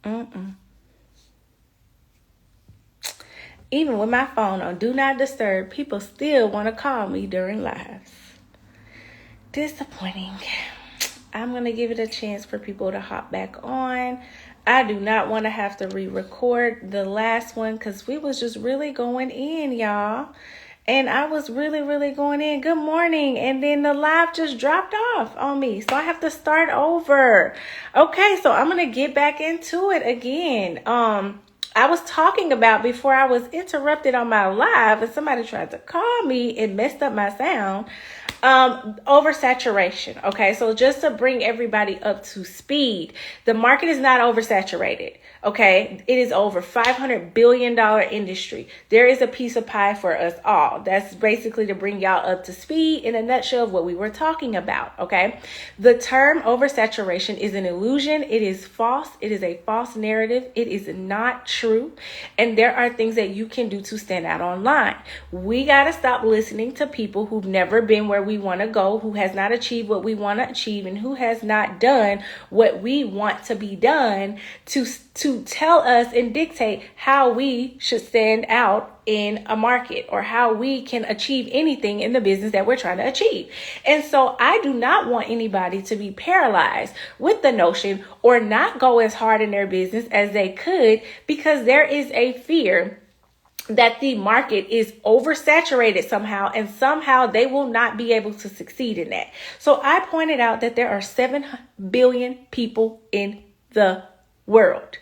Even with my phone on Do Not Disturb, people still want to call me during lives. Disappointing. I'm going to give it a chance for people to hop back on. I do not want to have to re-record the last one because we was just really going in, y'all. And I was really, really going in. Good morning. And then the live just dropped off on me. So I have to start over. Okay, so I'm going to get back into it again. I was talking about before I was interrupted on my live and somebody tried to call me and messed up my sound. Oversaturation. Okay, so just to bring everybody up to speed, the market is not oversaturated. Okay, it is over $500 billion industry. There is a piece of pie for us all. That's basically to bring y'all up to speed in a nutshell of what we were talking about. Okay, the term oversaturation is an illusion. It is false. It is a false narrative. It is not true. And there are things that you can do to stand out online. We got to stop listening to people who've never been where we want to go, who has not achieved what we want to achieve, and who has not done what we want to be done to tell us and dictate how we should stand out in a market or how we can achieve anything in the business that we're trying to achieve. And so I do not want anybody to be paralyzed with the notion or not go as hard in their business as they could because there is a fear that the market is oversaturated somehow, and somehow they will not be able to succeed in that. So I pointed out that there are 7 billion people in the world.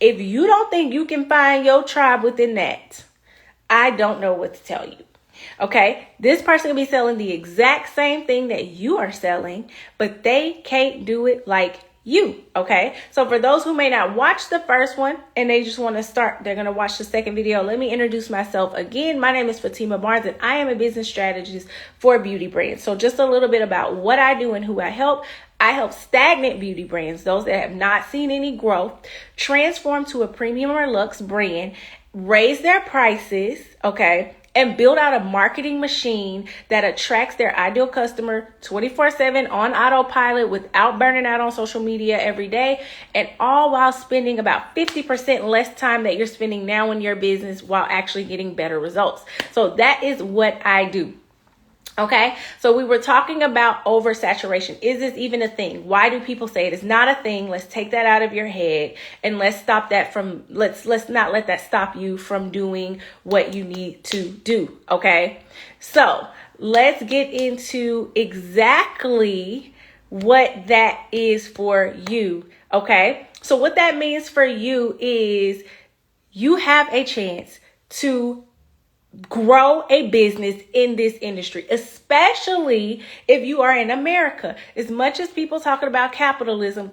If you don't think you can find your tribe within that, I don't know what to tell you. Okay, this person can be selling the exact same thing that you are selling, but they can't do it like you. Okay, so for those who may not watch the first one and they just want to start, they're going to watch the second video. Let me introduce myself again. My name is Fatima Barnes and I am a business strategist for beauty brands. So just a little bit about what I do and who I help. I help stagnant beauty brands, those that have not seen any growth, transform to a premium or luxe brand, raise their prices, okay, and build out a marketing machine that attracts their ideal customer 24/7 on autopilot without burning out on social media every day, and all while spending about 50% less time that you're spending now in your business while actually getting better results. So that is what I do. Okay, so we were talking about oversaturation. Is this even a thing? Why do people say it is not a thing? Let's take that out of your head and let's stop that from, let's not let that stop you from doing what you need to do. Okay, so let's get into exactly what that is for you. Okay, so what that means for you is you have a chance to grow a business in this industry, especially if you are in America. As much as people talking about capitalism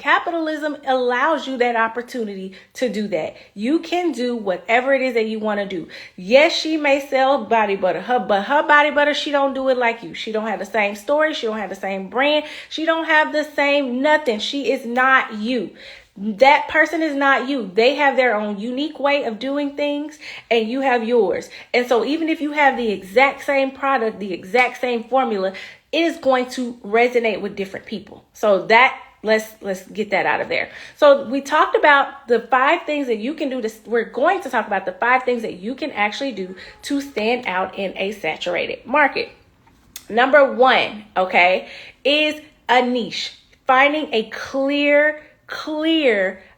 allows you that opportunity to do that. You can do whatever it is that you want to do. Yes, she may sell body butter, but her body butter, she don't do it like you. She don't have the same story. She don't have the same brand. She don't have the same nothing. She is not you. That person is not you. They have their own unique way of doing things and you have yours. And so even if you have the exact same product, the exact same formula, it is going to resonate with different people. So that let's get that out of there. So we talked about the 5 things that you can do. We're going to talk about the 5 things that you can actually do to stand out in a saturated market. Number 1, okay, is a niche. Finding a clear,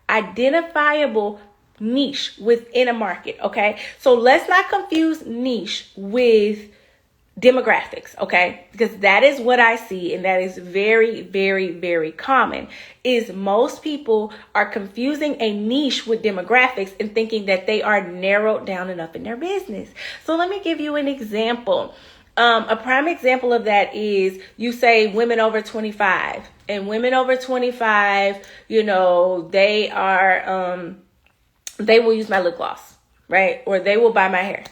identifiable niche within a market. Okay, so let's not confuse niche with demographics. Okay, because that is what I see, and that is very, very, very common. Is most people are confusing a niche with demographics and thinking that they are narrowed down enough in their business. So let me give you an example. A prime example of that is you say women over 25, and women over 25, you know, they will use my lip gloss, right? Or they will buy my hair.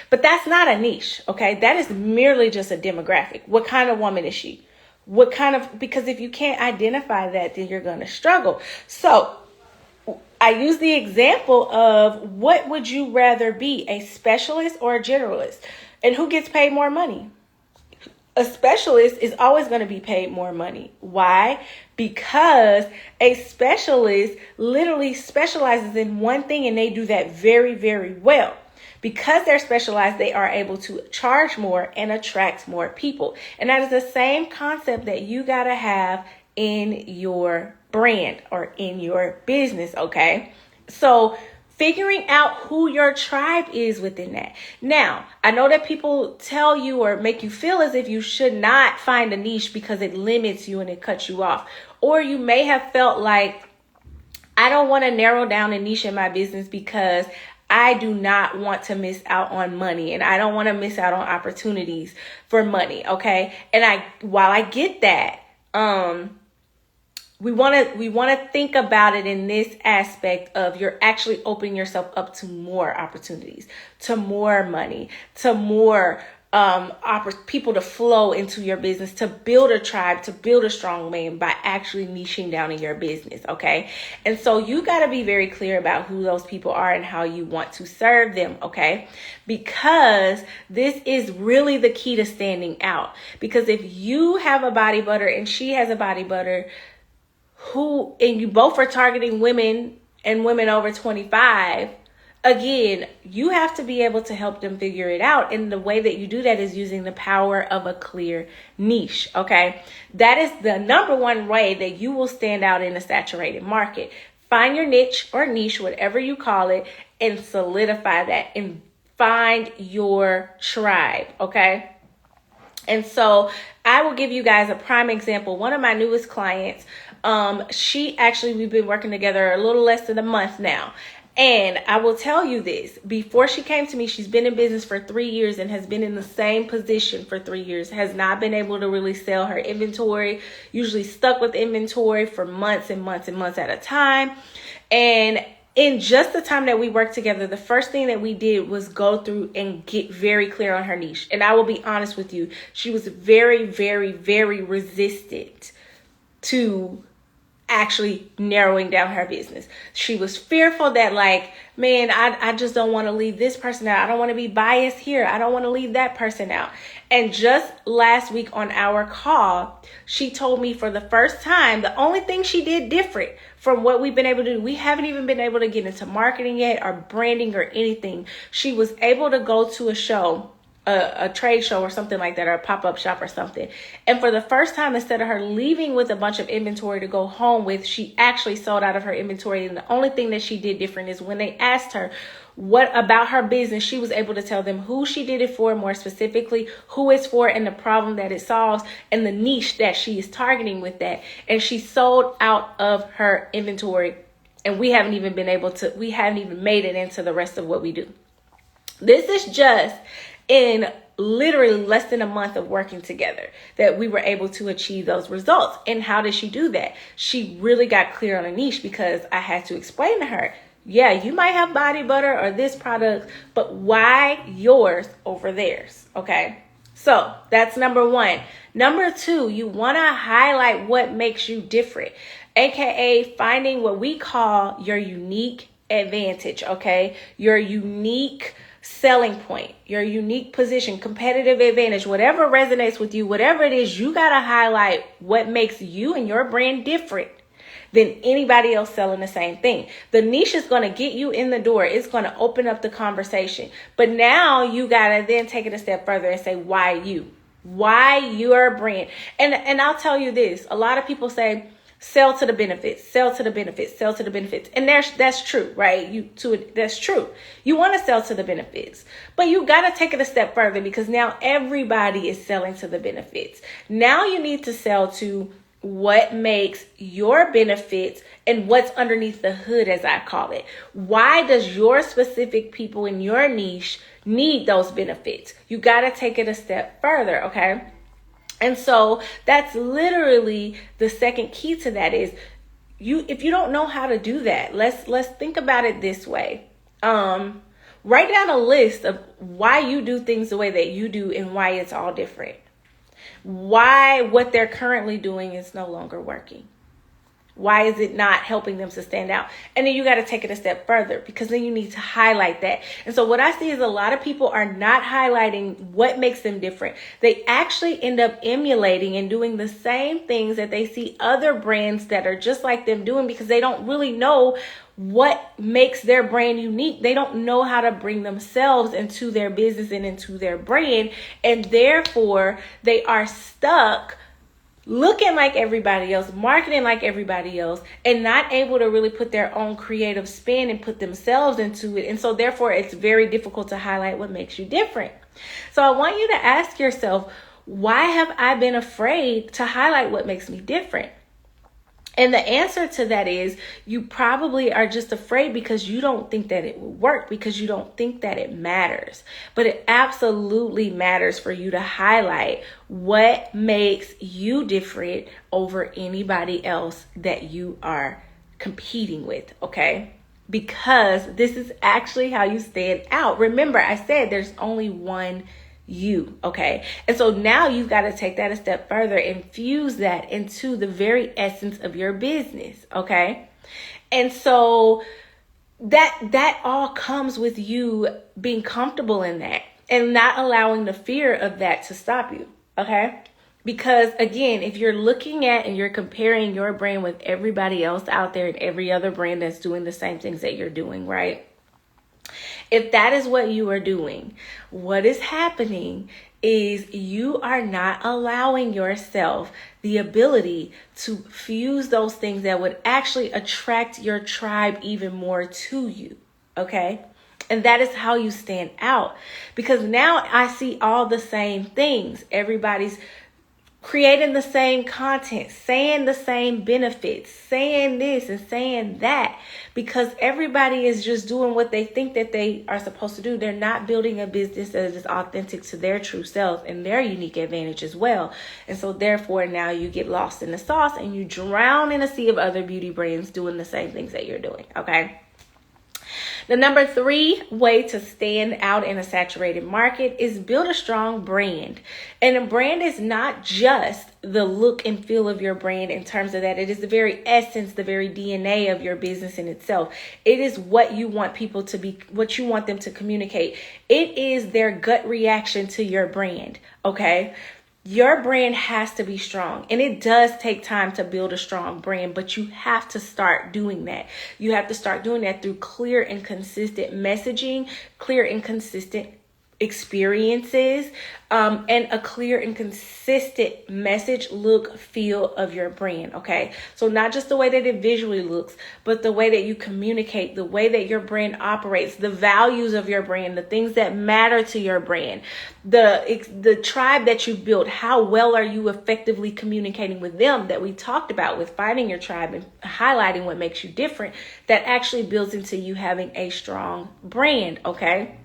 But that's not a niche, okay? That is merely just a demographic. What kind of woman is she? Because if you can't identify that, then you're going to struggle. So I use the example of what would you rather be, a specialist or a generalist? And who gets paid more money? a specialist is always going to be paid more money. Why? Because a specialist literally specializes in one thing and they do that very, very well. Because they're specialized, they are able to charge more and attract more people. And that is the same concept that you got to have in your brand or in your business, okay? So figuring out who your tribe is within that. Now, I know that people tell you or make you feel as if you should not find a niche because it limits you and it cuts you off. Or you may have felt like, I don't want to narrow down a niche in my business because I do not want to miss out on money and I don't want to miss out on opportunities for money. Okay. And while I get that, we want to think about it in this aspect of you're actually opening yourself up to more opportunities, to more money, to more people to flow into your business, to build a tribe, to build a strong man by actually niching down in your business. Okay. And so you got to be very clear about who those people are and how you want to serve them. Okay. Because this is really the key to standing out. Because if you have a body butter and she has a body butter, and you both are targeting women and women over 25, again, you have to be able to help them figure it out. And the way that you do that is using the power of a clear niche. Okay. That is the number one way that you will stand out in a saturated market. Find your niche or niche, whatever you call it, and solidify that and find your tribe. Okay. And so I will give you guys a prime example. One of my newest clients, we've been working together a little less than a month now. And I will tell you this, before she came to me, she's been in business for 3 years and has been in the same position for 3 years, has not been able to really sell her inventory, usually stuck with inventory for months and months and months at a time. And in just the time that we worked together, the first thing that we did was go through and get very clear on her niche. And I will be honest with you, she was very, very, very resistant to actually narrowing down her business. She was fearful that man, I just don't want to leave this person out. I don't want to be biased here. I don't want to leave that person out. And just last week on our call, she told me for the first time, the only thing she did different from what we've been able to do, we haven't even been able to get into marketing yet or branding or anything. She was able to go to a show, a trade show or something like that, or a pop-up shop or something. And for the first time, instead of her leaving with a bunch of inventory to go home with, she actually sold out of her inventory. And the only thing that she did different is when they asked her what about her business, she was able to tell them who she did it for, more specifically, who it's for and the problem that it solves and the niche that she is targeting with that. And she sold out of her inventory. And we haven't even made it into the rest of what we do. This is just in literally less than a month of working together that we were able to achieve those results. And how did she do that? She really got clear on a niche because I had to explain to her, yeah, you might have body butter or this product, but why yours over theirs? Okay. So that's number one. Number two, you want to highlight what makes you different, aka finding what we call your unique advantage. Okay. Your unique selling point, your unique position, competitive advantage, whatever resonates with you, whatever it is, you got to highlight what makes you and your brand different than anybody else selling the same thing. The niche is going to get you in the door. It's going to open up the conversation. But now you got to then take it a step further and say, why you? Why your brand? And I'll tell you this, a lot of people say, sell to the benefits, sell to the benefits, sell to the benefits. And that's true, right? That's true. You want to sell to the benefits, but you got to take it a step further because now everybody is selling to the benefits. Now you need to sell to what makes your benefits and what's underneath the hood, as I call it. Why does your specific people in your niche need those benefits? You got to take it a step further. Okay. And so that's literally the second key to that is if you don't know how to do that, let's think about it this way. Write down a list of why you do things the way that you do and why it's all different. Why what they're currently doing is no longer working. Why is it not helping them to stand out? And then you got to take it a step further, because then you need to highlight that. And so what I see is a lot of people are not highlighting what makes them different. They actually end up emulating and doing the same things that they see other brands that are just like them doing, because they don't really know what makes their brand unique. They don't know how to bring themselves into their business and into their brand. And therefore, they are stuck looking like everybody else, marketing like everybody else, and not able to really put their own creative spin and put themselves into it. And so therefore, it's very difficult to highlight what makes you different. So I want you to ask yourself, why have I been afraid to highlight what makes me different? And the answer to that is, you probably are just afraid because you don't think that it will work, because you don't think that it matters. But it absolutely matters for you to highlight what makes you different over anybody else that you are competing with, okay? Because this is actually how you stand out. Remember, I said there's only one you, okay? And so now you've got to take that a step further and fuse that into the very essence of your business, okay? And so that all comes with you being comfortable in that and not allowing the fear of that to stop you, okay? Because again, if you're looking at and you're comparing your brand with everybody else out there and every other brand that's doing the same things that you're doing, right? If that is what you are doing, what is happening is you are not allowing yourself the ability to fuse those things that would actually attract your tribe even more to you, okay? And that is how you stand out, because now I see all the same things. Everybody's creating the same content, saying the same benefits, saying this and saying that, because everybody is just doing what they think that they are supposed to do. They're not building a business that is authentic to their true self and their unique advantage as well. And so therefore now you get lost in the sauce and you drown in a sea of other beauty brands doing the same things that you're doing, okay? The number 3 way to stand out in a saturated market is build a strong brand. And a brand is not just the look and feel of your brand in terms of that. It is the very essence, the very DNA of your business in itself. It is what you want people to be, what you want them to communicate. It is their gut reaction to your brand, okay? Your brand has to be strong, and it does take time to build a strong brand, but you have to start doing that. You have to start doing that through clear and consistent messaging, clear and consistent experiences, and a clear and consistent message, look, feel of your brand, okay? So not just the way that it visually looks, but the way that you communicate, the way that your brand operates, the values of your brand, the things that matter to your brand, the tribe that you built. How well are you effectively communicating with them, that we talked about with finding your tribe and highlighting what makes you different, that actually builds into you having a strong brand, okay?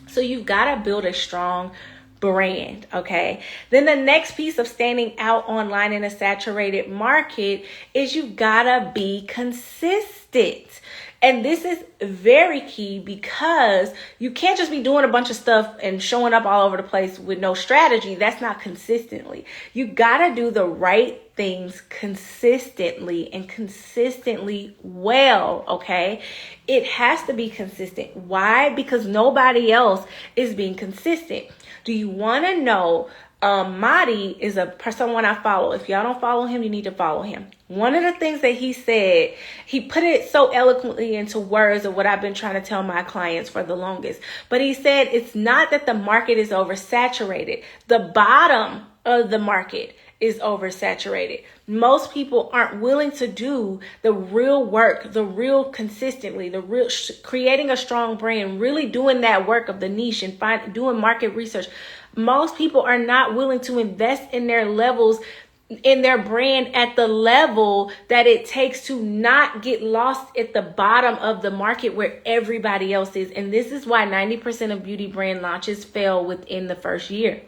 So you've got to build a strong brand, okay? Then the next piece of standing out online in a saturated market is you've got to be consistent. And this is very key, because you can't just be doing a bunch of stuff and showing up all over the place with no strategy. That's not consistently. You got to do the right things consistently and consistently well, okay? It has to be consistent. Why? Because nobody else is being consistent. Do you want to know? Madi is someone I follow. If y'all don't follow him, you need to follow him. One of the things that he said, he put it so eloquently into words of what I've been trying to tell my clients for the longest. But he said, it's not that the market is oversaturated. The bottom of the market is oversaturated. Most people aren't willing to do the real work, the real consistently, the real creating a strong brand, really doing that work of the niche and doing market research. Most people are not willing to invest in their levels, in their brand at the level that it takes to not get lost at the bottom of the market where everybody else is. And this is why 90% of beauty brand launches fail within the first year.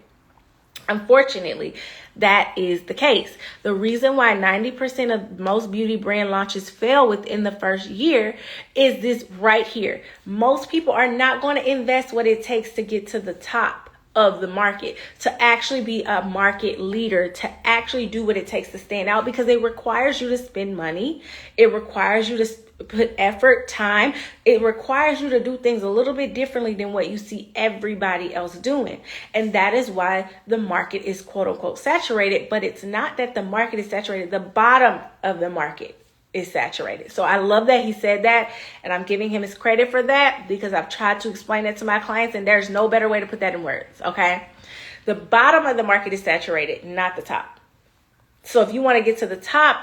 Unfortunately, that is the case. The reason why 90% of most beauty brand launches fail within the first year is this right here. Most people are not going to invest what it takes to get to the top of the market, to actually be a market leader, to actually do what it takes to stand out, because it requires you to spend money. It requires you to put effort, time. It requires you to do things a little bit differently than what you see everybody else doing. And that is why the market is quote unquote saturated, but it's not that the market is saturated. The bottom of the market is saturated. So I love that he said that, and I'm giving him his credit for that, because I've tried to explain it to my clients, and there's no better way to put that in words. Okay. The bottom of the market is saturated, not the top. So if you want to get to the top,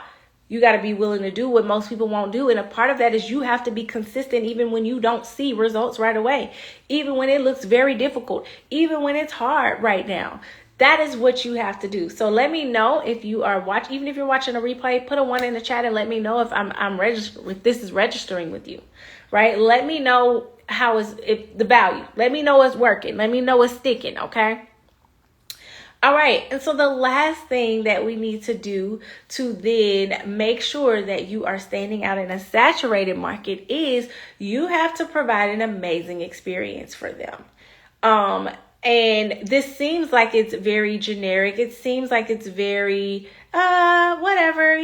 you got to be willing to do what most people won't do. And a part of that is you have to be consistent even when you don't see results right away, even when it looks very difficult, even when it's hard right now. That is what you have to do. So let me know if you are even if you're watching a replay, put a 1 in the chat and let me know if I'm registered, if this is registering with you, right? Let me know if the value. Let me know it's working. Let me know it's sticking. Okay. All right. And so the last thing that we need to do to then make sure that you are standing out in a saturated market is you have to provide an amazing experience for them. And this seems like it's very generic. It seems like it's very, whatever,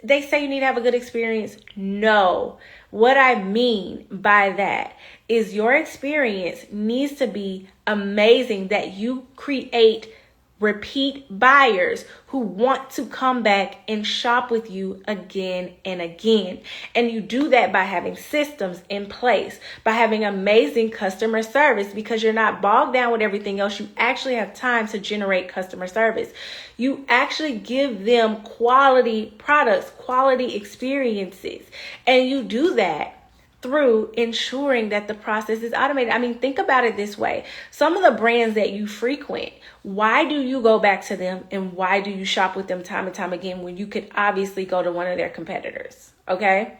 they say you need to have a good experience. No, what I mean by that is your experience needs to be amazing, that you create repeat buyers who want to come back and shop with you again and again. And you do that by having systems in place, by having amazing customer service, because you're not bogged down with everything else. You actually have time to generate customer service. You actually give them quality products, quality experiences, and you do that through ensuring that the process is automated. I mean, think about it this way. Some of the brands that you frequent, why do you go back to them and why do you shop with them time and time again when you could obviously go to one of their competitors? Okay.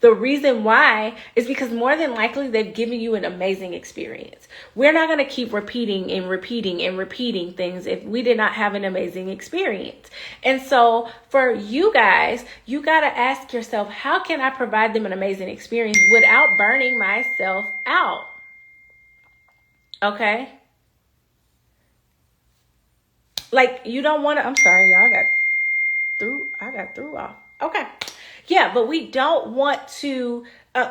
The reason why is because more than likely they've given you an amazing experience. We're not going to keep repeating and repeating and repeating things if we did not have an amazing experience. And so for you guys, you got to ask yourself, how can I provide them an amazing experience without burning myself out? Okay. Like, you don't want to, I'm sorry, y'all, I got through off. Okay. Yeah, but we don't want to,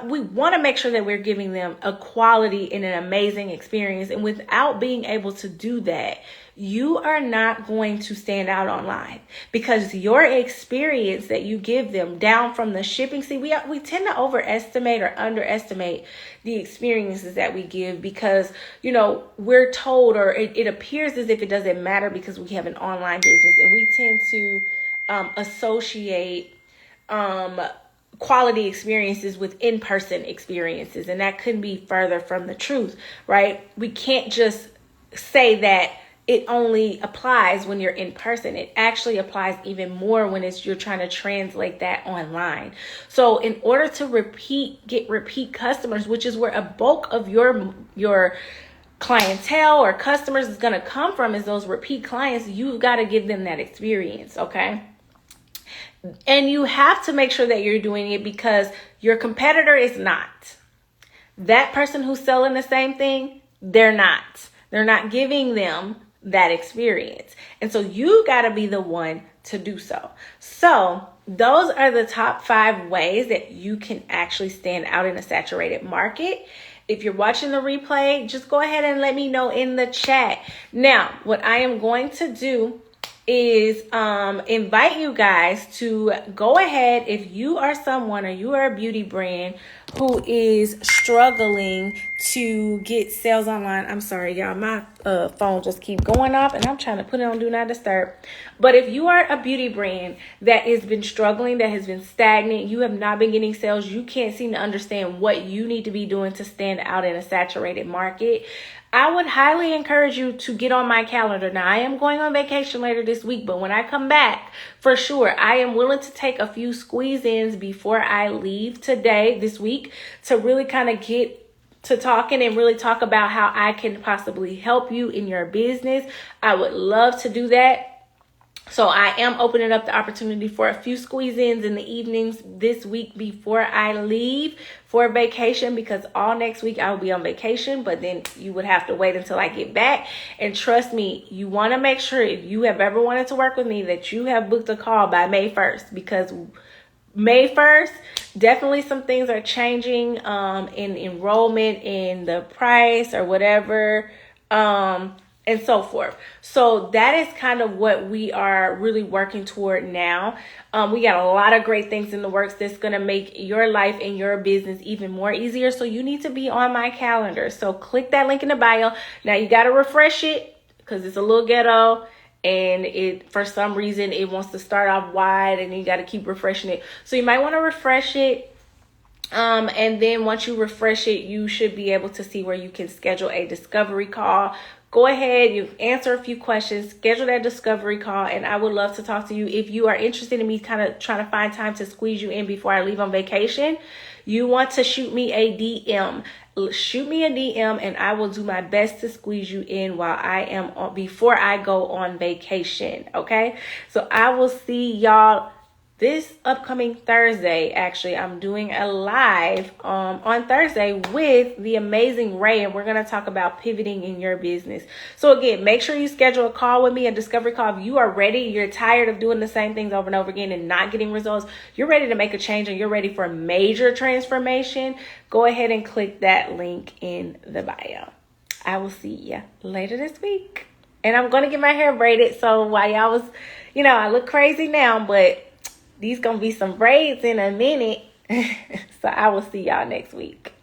we want to make sure that we're giving them a quality and an amazing experience. And without being able to do that, you are not going to stand out online, because your experience that you give them down from the shipping. See, we tend to overestimate or underestimate the experiences that we give, because, we're told, or it appears as if it doesn't matter because we have an online business, and we tend to associate quality experiences with in-person experiences. And that couldn't be further from the truth, right? We can't just say that it only applies when you're in person. It actually applies even more when you're trying to translate that online. So in order to get repeat customers, which is where a bulk of your clientele or customers is going to come from, is those repeat clients, you've got to give them that experience. Okay. And you have to make sure that you're doing it, because your competitor is not. That person who's selling the same thing, they're not giving them that experience. And so you got to be the one to do so. So those are the top 5 ways that you can actually stand out in a saturated market. If you're watching the replay, just go ahead and let me know in the chat. Now, what I am going to do is invite you guys to go ahead, if you are someone or you are a beauty brand who is struggling to get sales online. I'm sorry, y'all, my phone just keep going off and I'm trying to put it on do not disturb. But if you are a beauty brand that has been struggling, that has been stagnant, you have not been getting sales, you can't seem to understand what you need to be doing to stand out in a saturated market, I would highly encourage you to get on my calendar. Now, I am going on vacation later this week, but when I come back, for sure, I am willing to take a few squeeze-ins before I leave this week, to really kind of get to talking and really talk about how I can possibly help you in your business. I would love to do that. So I am opening up the opportunity for a few squeeze-ins in the evenings this week before I leave for vacation, because all next week I will be on vacation, but then you would have to wait until I get back. And trust me, you want to make sure, if you have ever wanted to work with me, that you have booked a call by May 1st, because May 1st, definitely some things are changing in enrollment, in the price or whatever, and so forth. So that is kind of what we are really working toward now. We got a lot of great things in the works that's going to make your life and your business even more easier. So you need to be on my calendar. So click that link in the bio. Now you got to refresh it because it's a little ghetto. And it, for some reason, it wants to start off wide, and you got to keep refreshing it. So you might want to refresh it. And then once you refresh it, you should be able to see where you can schedule a discovery call. Go ahead, you answer a few questions, schedule that discovery call, and I would love to talk to you. If you are interested in me kind of trying to find time to squeeze you in before I leave on vacation, you want to shoot me a DM. Shoot me a DM, and I will do my best to squeeze you in while I am on, before I go on vacation. Okay, so I will see y'all this upcoming Thursday. Actually, I'm doing a live on Thursday with the amazing Ray, and we're going to talk about pivoting in your business. So again, make sure you schedule a call with me, a discovery call. If you are ready, you're tired of doing the same things over and over again and not getting results, you're ready to make a change and you're ready for major transformation, go ahead and click that link in the bio. I will see you later this week. And I'm going to get my hair braided. So while y'all was, I look crazy now, but these gonna be some braids in a minute. So I will see y'all next week.